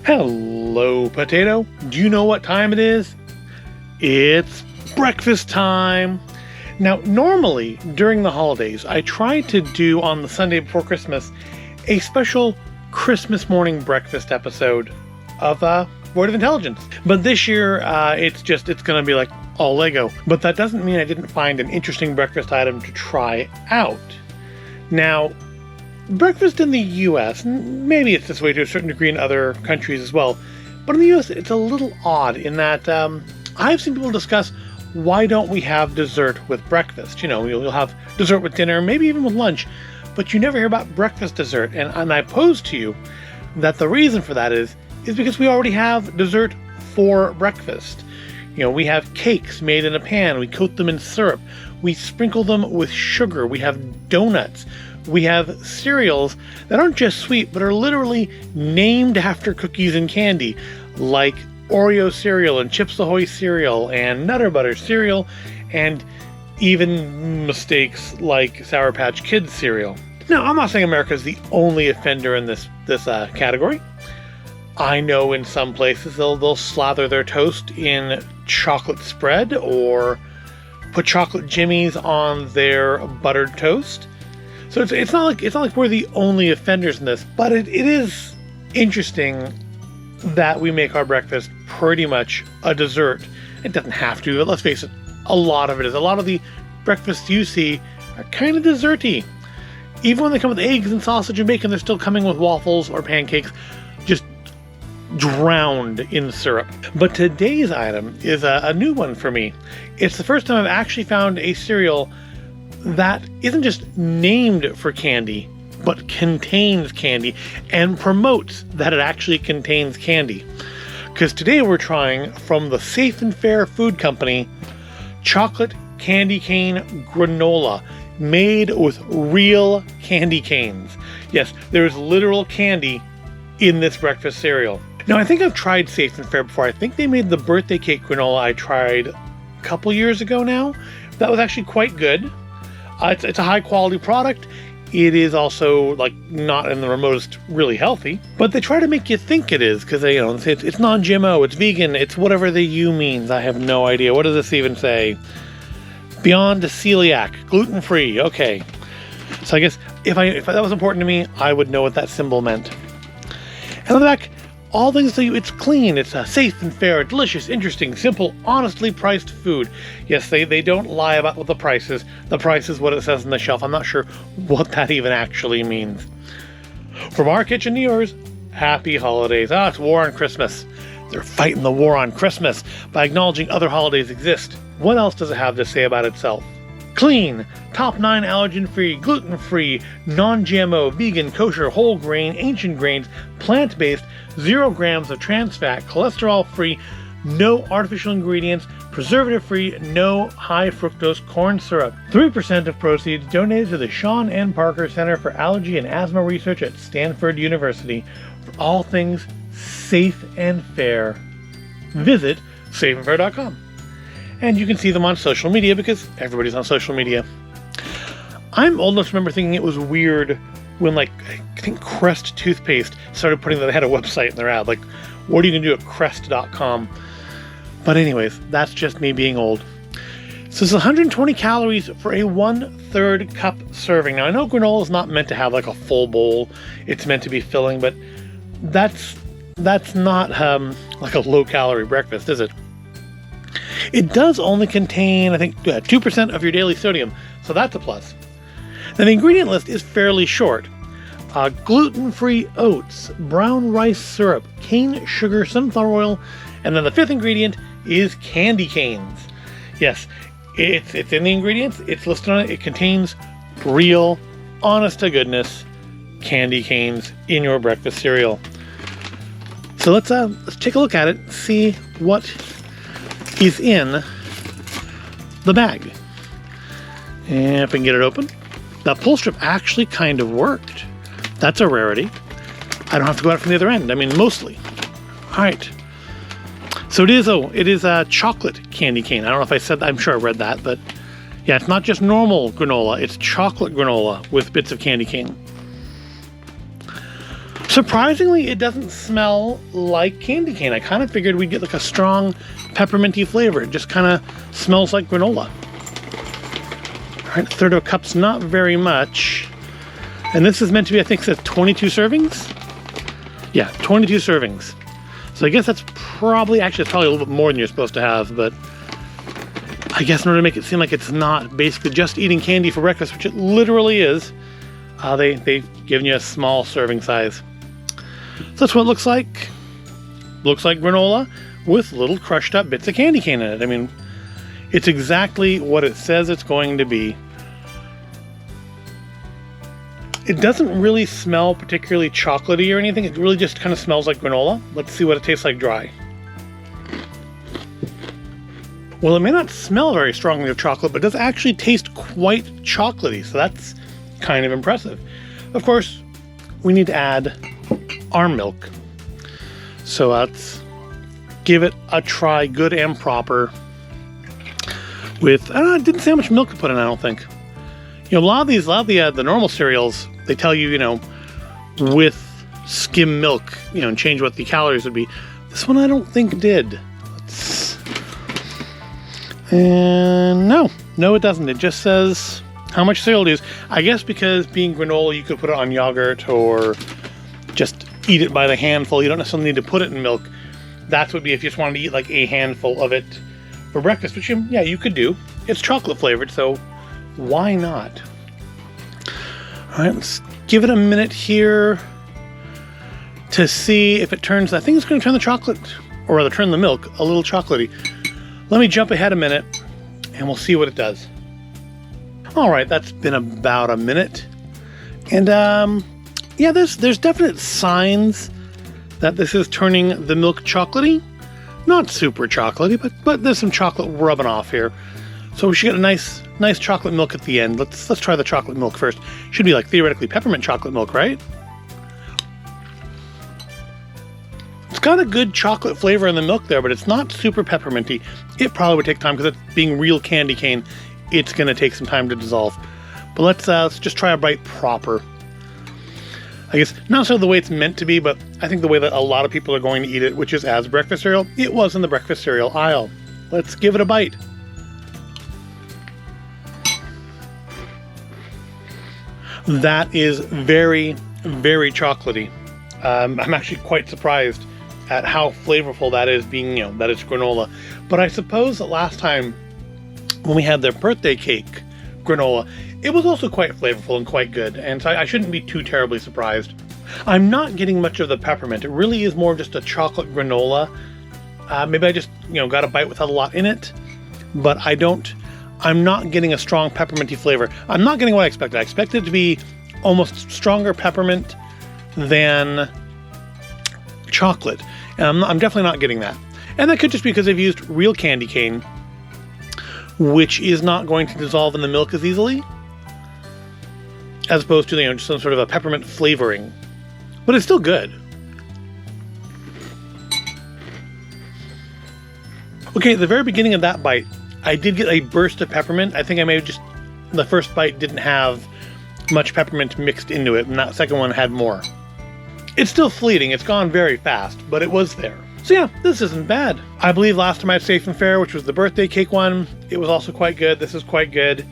Hello, potato. Do you know what time it is? It's breakfast time. Now, normally during the holidays, I try to do on the Sunday before Christmas a special Christmas morning breakfast episode of Void of Intelligence. But this year, it's going to be like all Lego. But that doesn't mean I didn't find an interesting breakfast item to try out. Now, breakfast in the US, maybe it's this way to a certain degree in other countries as well, but in the US it's a little odd in that I've seen people discuss, why don't we have dessert with breakfast? You know, you'll have dessert with dinner, maybe even with lunch, but you never hear about breakfast dessert. And I pose to you that the reason for that is because we already have dessert for breakfast. You know, we have cakes made in a pan, we coat them in syrup, we sprinkle them with sugar, we have donuts, we have cereals that aren't just sweet, but are literally named after cookies and candy, like Oreo cereal and Chips Ahoy cereal and Nutter Butter cereal, and even mistakes like Sour Patch Kids cereal. Now, I'm not saying America is the only offender in this category. I know in some places they'll slather their toast in chocolate spread or put chocolate jimmies on their buttered toast. So it's not like we're the only offenders in this, but it is interesting that we make our breakfast pretty much a dessert. It doesn't have to, but let's face it, a lot of it is. A lot of the breakfasts you see are kind of desserty. Even when they come with eggs and sausage and bacon, they're still coming with waffles or pancakes, just drowned in syrup. But today's item is a new one for me. It's the first time I've actually found a cereal that isn't just named for candy, but contains candy and promotes that it actually contains candy. Because today we're trying from the Safe and Fair Food Company, chocolate candy cane granola made with real candy canes. Yes, there's literal candy in this breakfast cereal. Now, I think I've tried Safe and Fair before. I think they made the birthday cake granola I tried a couple years ago now. That was actually quite good. It's a high quality product. It is also not in the remotest really healthy, but they try to make you think it is because they say it's non-GMO, it's vegan, it's whatever the U means. I have no idea. What does this even say? Beyond celiac, gluten-free. Okay, so I guess if that was important to me, I would know what that symbol meant. And on the back, all things tell you it's clean, it's safe and fair, delicious, interesting, simple, honestly priced food. Yes, they don't lie about the price is. The price is what it says on the shelf. I'm not sure what that even actually means. From our kitchen to yours, happy holidays. It's war on Christmas. They're fighting the war on Christmas by acknowledging other holidays exist. What else does it have to say about itself? Clean, top 9 allergen-free, gluten-free, non-GMO, vegan, kosher, whole grain, ancient grains, plant-based, 0 grams of trans fat, cholesterol-free, no artificial ingredients, preservative-free, no high fructose corn syrup. 3% of proceeds donated to the Sean N. Parker Center for Allergy and Asthma Research at Stanford University. For all things safe and fair, visit safeandfair.com. And you can see them on social media because everybody's on social media. I'm old enough to remember thinking it was weird when, I think Crest toothpaste started putting that they had a website in their ad. What are you going to do at Crest.com? But anyways, that's just me being old. So it's 120 calories for a 1/3 cup serving. Now, I know granola is not meant to have a full bowl. It's meant to be filling, but that's not a low-calorie breakfast, is it? It does only contain, I think, 2% of your daily sodium, so that's a plus. Now, the ingredient list is fairly short. Gluten-free oats, brown rice syrup, cane sugar, sunflower oil, and then the 5th ingredient is candy canes. Yes, it's in the ingredients, it's listed on it. It contains real, honest-to-goodness candy canes in your breakfast cereal. So let's take a look at it, see what is in the bag. And if I can get it open. That pull strip actually kind of worked. That's a rarity. I don't have to go out from the other end. I mean, mostly. All right. So it is a chocolate candy cane. I don't know if I said that. I'm sure I read that, but yeah, it's not just normal granola. It's chocolate granola with bits of candy cane. Surprisingly, it doesn't smell like candy cane. I kind of figured we'd get like a strong pepperminty flavor. It just kind of smells like granola. All right, a third of a cup's not very much. And this is meant to be, I think it says 22 servings? Yeah, 22 servings. So I guess that's probably, actually it's probably a little bit more than you're supposed to have, but I guess in order to make it seem like it's not basically just eating candy for breakfast, which it literally is, they've given you a small serving size. So that's what it looks like. Looks like granola with little crushed up bits of candy cane in it. I mean, it's exactly what it says it's going to be. It doesn't really smell particularly chocolatey or anything. It really just kind of smells like granola. Let's see what it tastes like dry. Well, it may not smell very strongly of chocolate, but it does actually taste quite chocolatey, so that's kind of impressive. Of course, we need to add our milk. So let's give it a try, good and proper. With, it didn't say how much milk to put in, I don't think. You know, a lot of the normal cereals, they tell you, you know, with skim milk, you know, and change what the calories would be. This one I don't think did. And no, it doesn't. It just says how much cereal to use. I guess because being granola, you could put it on yogurt or just eat it by the handful. You don't necessarily need to put it in milk. That would be if you just wanted to eat like a handful of it for breakfast, which yeah, you could do. It's chocolate flavored, so why not? All right, let's give it a minute here to see if it turns. I think it's going to turn the chocolate, or rather turn the milk a little chocolatey. Let me jump ahead a minute and we'll see what it does. All right, that's been about a minute. And yeah, there's definite signs that this is turning the milk chocolatey. Not super chocolatey, but there's some chocolate rubbing off here. So we should get a nice chocolate milk at the end. Let's try the chocolate milk first. Should be like theoretically peppermint chocolate milk, right? It's got a good chocolate flavor in the milk there, but it's not super pepperminty. It probably would take time because it's being real candy cane. It's going to take some time to dissolve. But let's just try a bite proper. I guess not necessarily the way it's meant to be, but I think the way that a lot of people are going to eat it, which is as breakfast cereal. It was in the breakfast cereal aisle. Let's give it a bite. That is very, very chocolatey. I'm actually quite surprised at how flavorful that is, being, you know, that it's granola. But I suppose that last time when we had their birthday cake granola, it was also quite flavorful and quite good, and so I shouldn't be too terribly surprised. I'm not getting much of the peppermint. It really is more just a chocolate granola. Maybe I just, you know, got a bite without a lot in it, but I'm not getting a strong pepperminty flavor. I'm not getting what I expected. I expected it to be almost stronger peppermint than chocolate, and I'm definitely not getting that. And that could just be because they've used real candy cane, which is not going to dissolve in the milk as easily, as opposed to, you know, just some sort of a peppermint flavoring. But it's still good. Okay, at the very beginning of that bite, I did get a burst of peppermint. I think I may have just, the first bite didn't have much peppermint mixed into it, and that second one had more. It's still fleeting, it's gone very fast, but it was there. So yeah, this isn't bad. I believe last time I had Safe and Fair, which was the birthday cake one, it was also quite good. This is quite good.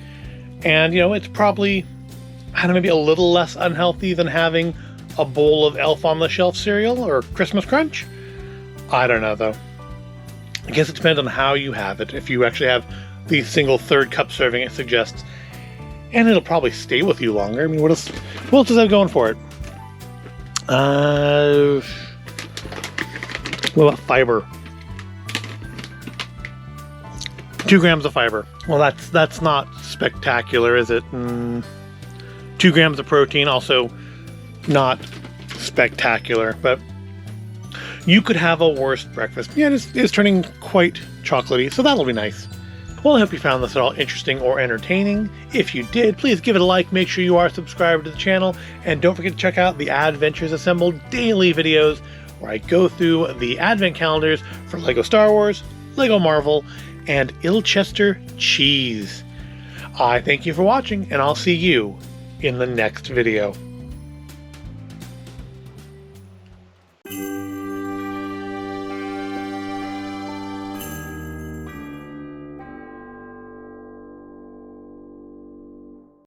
And, you know, it's probably, I don't know, maybe a little less unhealthy than having a bowl of Elf on the Shelf cereal or Christmas Crunch. I don't know, though. I guess it depends on how you have it. If you actually have the single third cup serving it suggests, and it'll probably stay with you longer. I mean, what else does that going for it? What about fiber? 2 grams of fiber. Well, that's not spectacular, is it? 2 grams of protein, also not spectacular, but you could have a worse breakfast. Yeah, it's turning quite chocolatey, so that'll be nice. Well, I hope you found this at all interesting or entertaining. If you did, please give it a like, make sure you are subscribed to the channel, and don't forget to check out the Adventures Assembled daily videos where I go through the advent calendars for LEGO Star Wars, LEGO Marvel, and Ilchester cheese. I thank you for watching, and I'll see you in the next video.